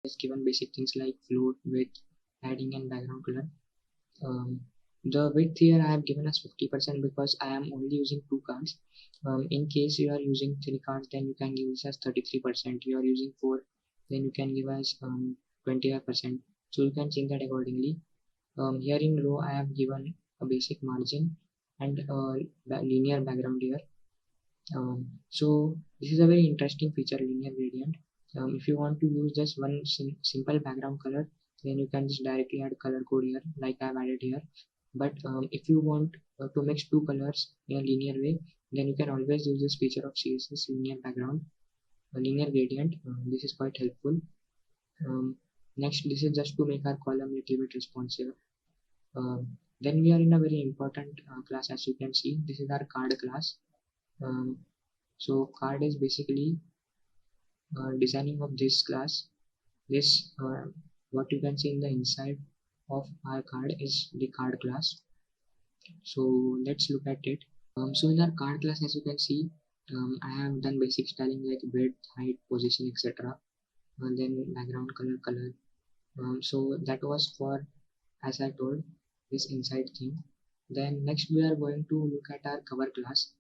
just given basic things like float, width, padding, and background color. The width here I have given as 50% because I am only using 2 cards. In case you are using 3 cards, then you can give this as 33%. You are using 4, then you can give as 25%. So you can change that accordingly. Here in row I have given a basic margin and linear background here. So this is a very interesting feature, linear gradient. If you want to use just one simple background color, then you can just directly add color code here like I've added here. But if you want to mix 2 colors in a linear way, then you can always use this feature of CSS linear background, linear gradient. This is quite helpful. Next, this is just to make our column little bit responsive. Then we are in a very important class. As you can see, this is our card class. So card is basically designing of this class. This what you can see in the inside of our card is the card class. So let's look at it. So in our card class, as you can see, I have done basic styling like width, height, position, etc. And then background color. So that was for, as I told, this inside thing. Then next we are going to look at our cover class.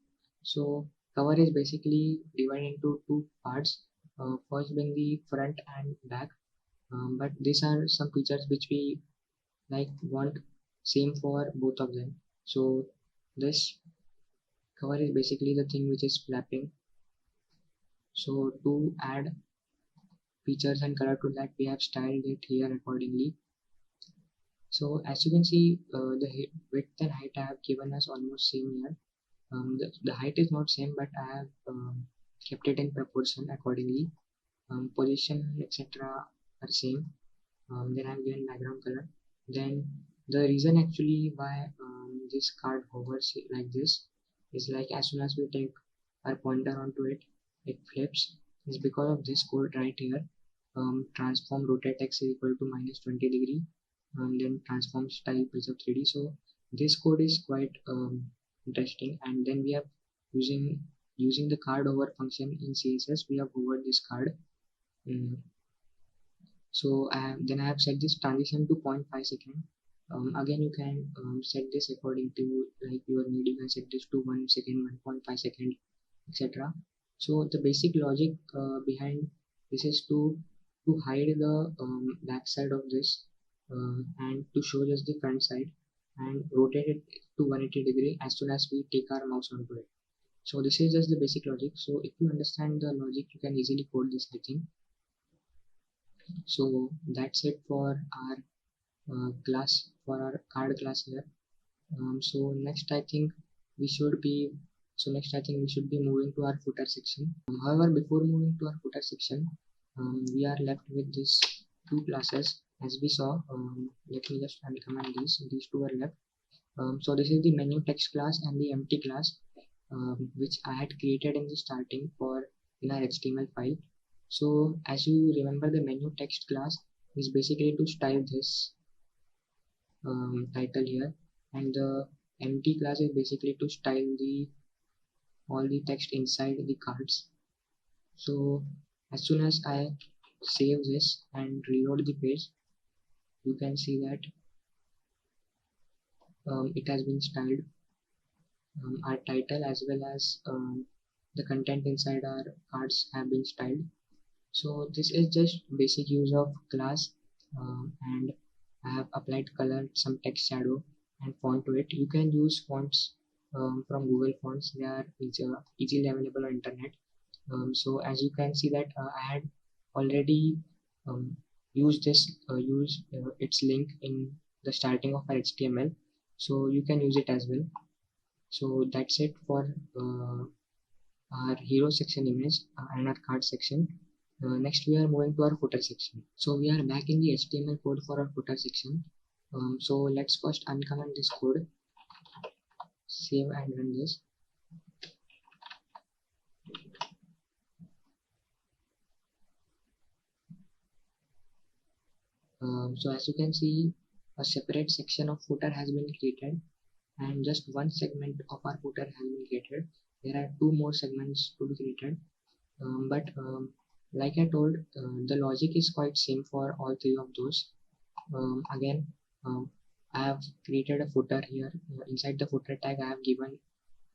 So cover is basically divided into 2 parts. First being the front and back. But these are some features which we like want same for both of them. So this cover is basically the thing which is flapping. So to add features and color to that, we have styled it here accordingly. So as you can see, the width and height I have given us almost same here. The height is not same, but I have kept it in proportion accordingly. Position etc. are same. Then I have given background color. Then the reason actually why this card hovers like this is like as soon as we take our pointer onto it, it flips. Is because of this code right here. Transform rotate x is equal to -20 degree. Then transform style preserve 3D. So this code is quite interesting. And then we have using the card over function in CSS, we have hovered this card. So then I have set this transition to 0.5 second. Again you can set this according to like your need. You can set this to 1 second, 1.5 second, etc. So the basic logic behind this is to hide the back side of this and to show just the front side and rotate it to 180 degree as soon as we take our mouse onto it. So this is just the basic logic. So if you understand the logic, you can easily code this, I think. So that's it for our class, for our card class here. So next I think we should be moving to our footer section. However, before moving to our footer section, we are left with these 2 classes as we saw. Let me just uncomment these 2 are left. So this is the menu text class and the empty class, which I had created in the starting in our HTML file. So as you remember, the menu text class is basically to style this title here, and the empty class is basically to style all the text inside the cards. So as soon as I save this and reload the page, you can see that it has been styled. Our title as well as the content inside our cards have been styled. So this is just basic use of class, and I have applied color, some text shadow and font to it. You can use fonts from Google Fonts. They are easily available on internet. So as you can see that I had already used its link in the starting of our HTML, so you can use it as well. So that's it for our hero section image and our card section. Next we are moving to our footer section. So we are back in the HTML code for our footer section. So let's first uncomment this code, save and run this. So as you can see, a separate section of footer has been created and just one segment of our footer has been created. There are 2 more segments to be created, but like I told, the logic is quite same for all three of those. Again, I have created a footer here. Inside the footer tag, I have given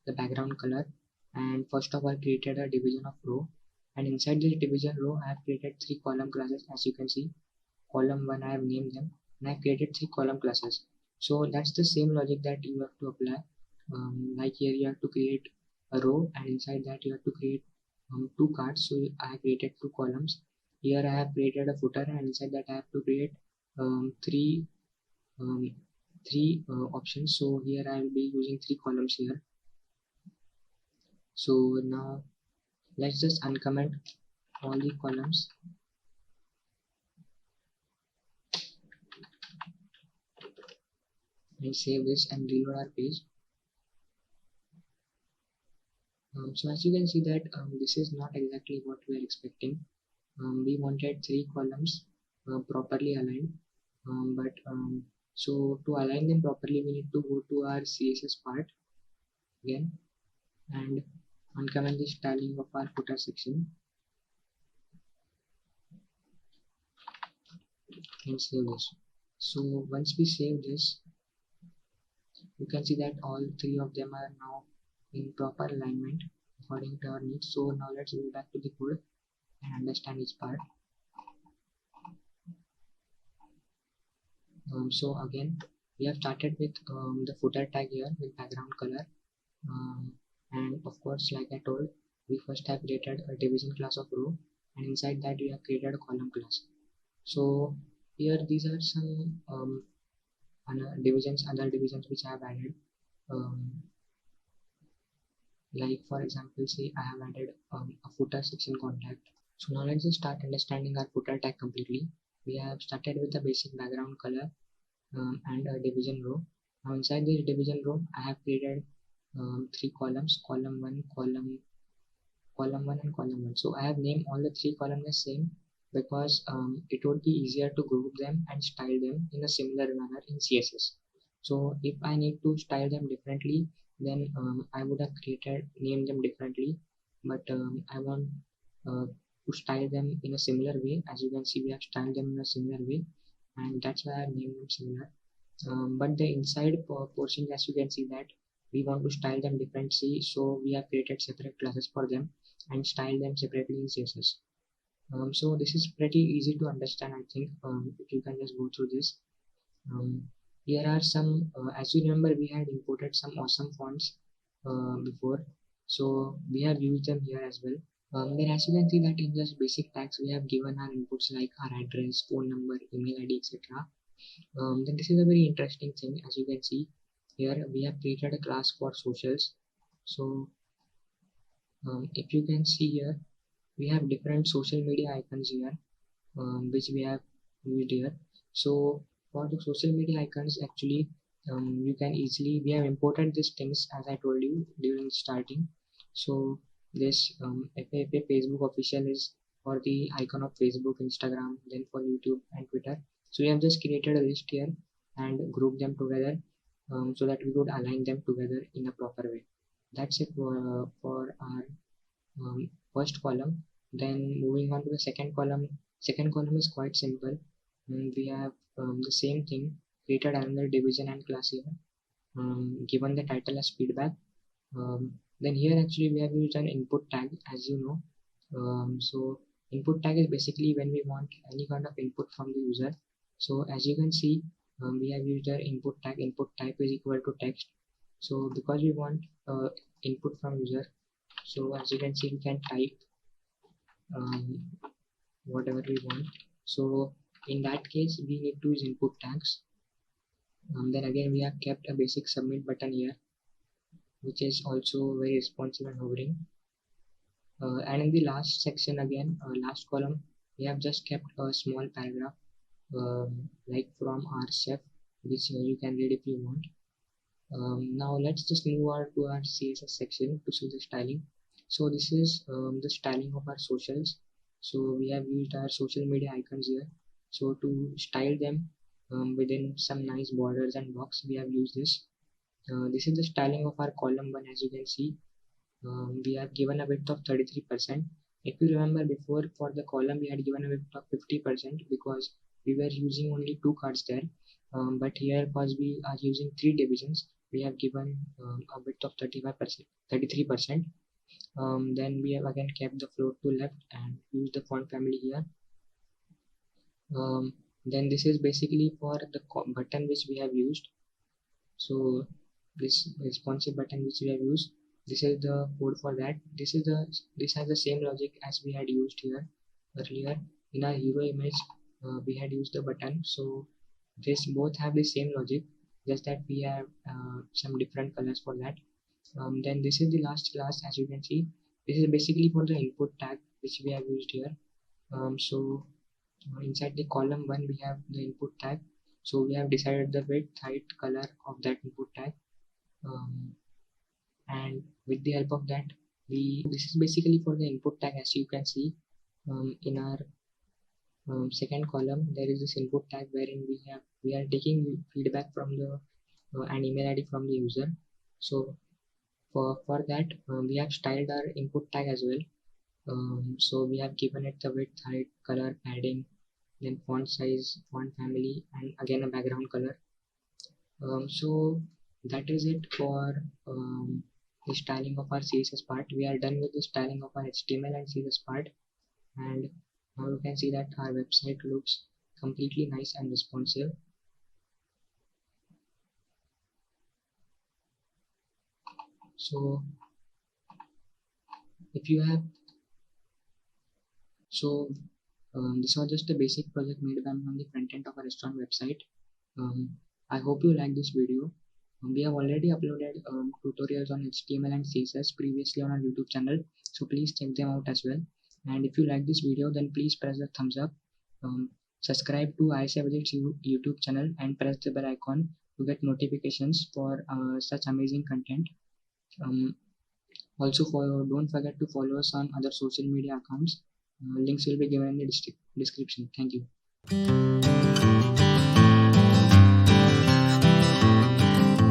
the background color, and first of all created a division of row, and inside this division row I have created three column classes. As you can see, column 1 I have named them, and I created three column classes. So that's the same logic that you have to apply. Like here you have to create a row, and inside that you have to create two cards. So I have created two columns. Here I have created a footer, and inside that I have to create three um, options. So here I will be using three columns here. So now let's just uncomment all the columns and save this and reload our page. So as you can see that this is not exactly what we are expecting. We wanted three columns properly aligned, but so to align them properly we need to go to our CSS part again and uncomment the styling of our footer section and save this. So once we save this, you can see that all three of them are now in proper alignment according to our needs. So now let's go back to the code and understand each part. So again, we have started with the footer tag here with background color, and of course, like I told, we first have created a division class of row, and inside that we have created a column class. So here these are some other divisions which I have added. Um, like for example, say I have added a footer section contact. So now let's just start understanding our footer tag completely. We have started with the basic background color and a division row. Now inside this division row, I have created three columns: column 1, column 1 and column 1. So I have named all the three columns the same because it would be easier to group them and style them in a similar manner in CSS. So if I need to style them differently, then I would have named them differently, but I want to style them in a similar way. As you can see, we have styled them in a similar way, and that's why I named them similar. But the inside portion, as you can see that we want to style them differently, so we have created separate classes for them and style them separately in CSS. So this is pretty easy to understand, I think. If you can just go through this. Here are some, as you remember, we had imported some awesome fonts before, so we have used them here as well. Then as you can see that in just basic tags, we have given our inputs like our address, phone number, email ID, etc. Then this is a very interesting thing. As you can see here, we have created a class for socials. So if you can see here, we have different social media icons here, which we have used here. So for the social media icons, actually, you can easily, we have imported these things as I told you during starting. So this FAFA Facebook official is for the icon of Facebook, Instagram, then for YouTube and Twitter. So we have just created a list here and grouped them together so that we could align them together in a proper way. That's it for our first column. Then moving on to the second column. Second column is quite simple. We have the same thing, created another division and class here, given the title as feedback. Then here actually we have used an input tag, as you know. So input tag is basically when we want any kind of input from the user. So as you can see, we have used our input tag. Input type is equal to text. So because we want input from user, so as you can see, we can type um, whatever we want. So in that case, we need to use input tags. Then again, we have kept a basic submit button here, which is also very responsive and hovering. And in the last section again, last column, we have just kept a small paragraph like from our chef, which you can read if you want. Now let's just move on to our CSS section to see the styling. So this is the styling of our socials. So we have used our social media icons here. So to style them within some nice borders and box, we have used this. This is the styling of our column 1. As you can see, we have given a width of 33%. If you remember before, for the column we had given a width of 50% because we were using only two cards there. But here, because we are using three divisions, we have given a width of 35%, 33%. Then we have again kept the float to left and used the font family here. Then this is basically for the button which we have used. So this responsive button which we have used, this is the code for that. This has the same logic as we had used here earlier in our hero image. We had used the button, so this both have the same logic, just that we have some different colors for that. Then this is the last class. As you can see, this is basically for the input tag which we have used here. So inside the column 1 we have the input tag, so we have decided the width, height, color of that input tag, um, and with the help of that this is basically for the input tag. As you can see, in our second column there is this input tag wherein we are taking feedback from the an email ID from the user. So for that we have styled our input tag as well. So we have given it the width, height, color, padding, then font size, font family, and again a background color. So that is it for the styling of our CSS part. We are done with the styling of our HTML and CSS part, and now you can see that our website looks completely nice and responsive. So if you have this was just a basic project made by me on the front end of a restaurant website. I hope you like this video. We have already uploaded tutorials on HTML and CSS previously on our YouTube channel, so please check them out as well. And if you like this video, then please press the thumbs up, subscribe to ISA Widgets YouTube channel, and press the bell icon to get notifications for such amazing content. Also, don't forget to follow us on other social media accounts. Links will be given in the description. Thank you.